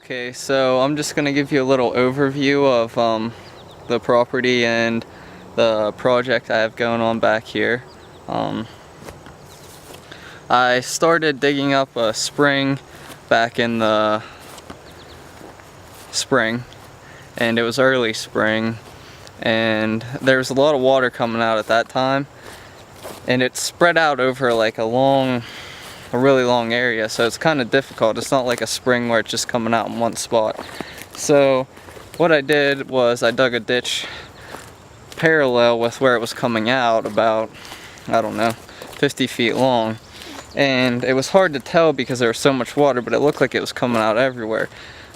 Okay, so I'm just gonna give you a little overview of the property and the project I have going on back here. I started digging up a spring back in the spring, and it was early spring, and there was a lot of water coming out at that time, and it spread out over like a really long area, so it's kind of difficult. It's not like a spring where it's just coming out in one spot. So what I did was I dug a ditch parallel with where it was coming out, about, I don't know, 50 feet long. And it was hard to tell because there was so much water, but it looked like it was coming out everywhere.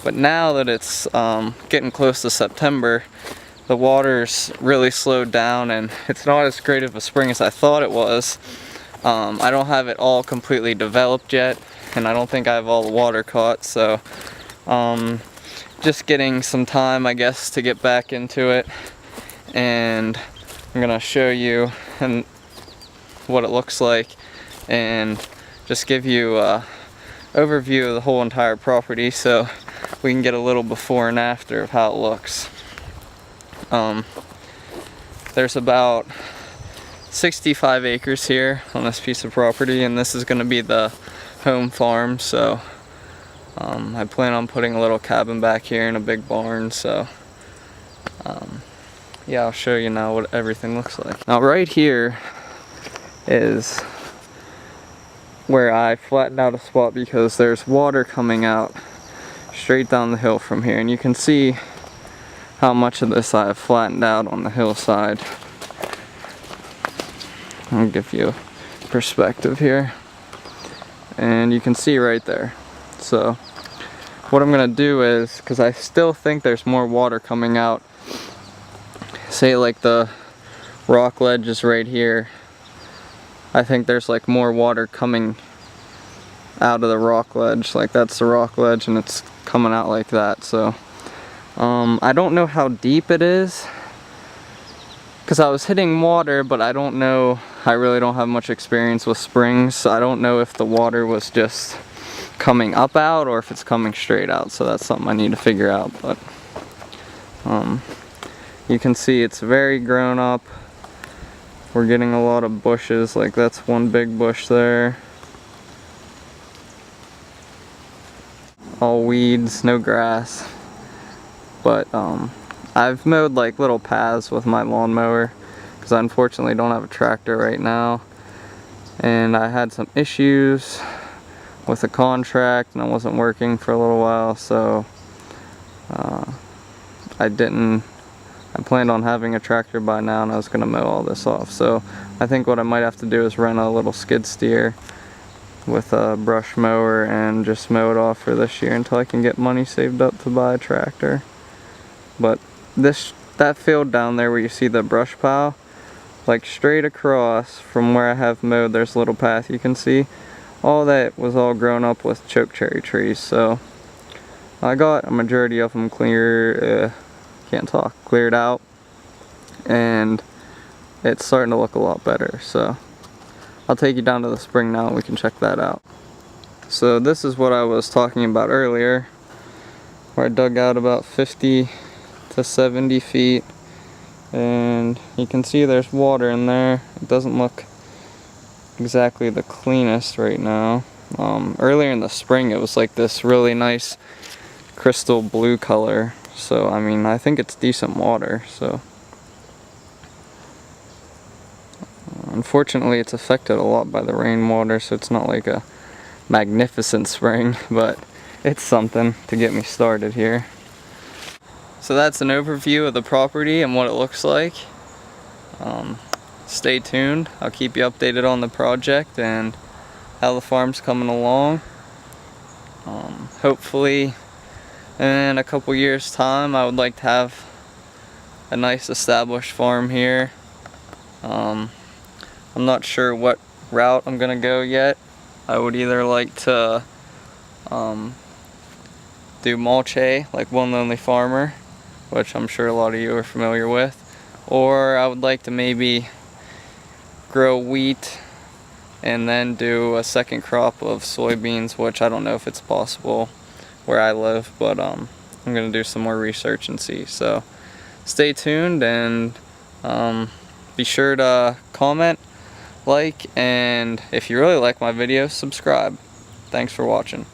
But now that it's getting close to September, the water's really slowed down and it's not as great of a spring as I thought it was. I don't have it all completely developed yet, and I don't think I have all the water caught, so just getting some time, I guess, to get back into it. And I'm gonna show you what it looks like and just give you an overview of the whole entire property so we can get a little before and after of how it looks. There's about 65 acres here on this piece of property, and this is going to be the home farm, so I plan on putting a little cabin back here and a big barn, so yeah, I'll show you now what everything looks like. Now right here is where I flattened out a spot because there's water coming out straight down the hill from here, and you can see how much of this I have flattened out on the hillside. I'll give you a perspective here, and you can see right there. So what I'm gonna do is, because I still think there's more water coming out, say like the rock ledge is right here, I think there's like more water coming out of the rock ledge, like that's the rock ledge and it's coming out like that. So I don't know how deep it is because I was hitting water, but I don't know, I really don't have much experience with springs, so I don't know if the water was just coming up out or if it's coming straight out, so that's something I need to figure out. But you can see it's very grown up. We're getting a lot of bushes, like that's one big bush there. All weeds, no grass. But I've mowed like little paths with my lawnmower because I unfortunately don't have a tractor right now. And I had some issues with a contract and I wasn't working for a little while, so I planned on having a tractor by now and I was going to mow all this off. So I think what I might have to do is rent a little skid steer with a brush mower and just mow it off for this year until I can get money saved up to buy a tractor. But that field down there where you see the brush pile, like straight across from where I have mowed, there's a little path you can see. All that was all grown up with choke cherry trees, so I got a majority of them cleared out, and it's starting to look a lot better. So I'll take you down to the spring now and we can check that out. So this is what I was talking about earlier, where I dug out about 50 to 70 feet, and you can see there's water in there. It doesn't look exactly the cleanest right now. Earlier in the spring it was like this really nice crystal blue color, so I mean I think it's decent water. So unfortunately it's affected a lot by the rainwater, so it's not like a magnificent spring, but it's something to get me started here. So that's an overview of the property and what it looks like. Stay tuned. I'll keep you updated on the project and how the farm's coming along. Hopefully in a couple years time I would like to have a nice established farm here. I'm not sure what route I'm gonna go yet. I would either like to do mulch, like One Lonely Farmer, which I'm sure a lot of you are familiar with, or I would like to maybe grow wheat and then do a second crop of soybeans, which I don't know if it's possible where I live, but I'm gonna do some more research and see. So stay tuned, and be sure to comment, like, and if you really like my videos, subscribe. Thanks for watching.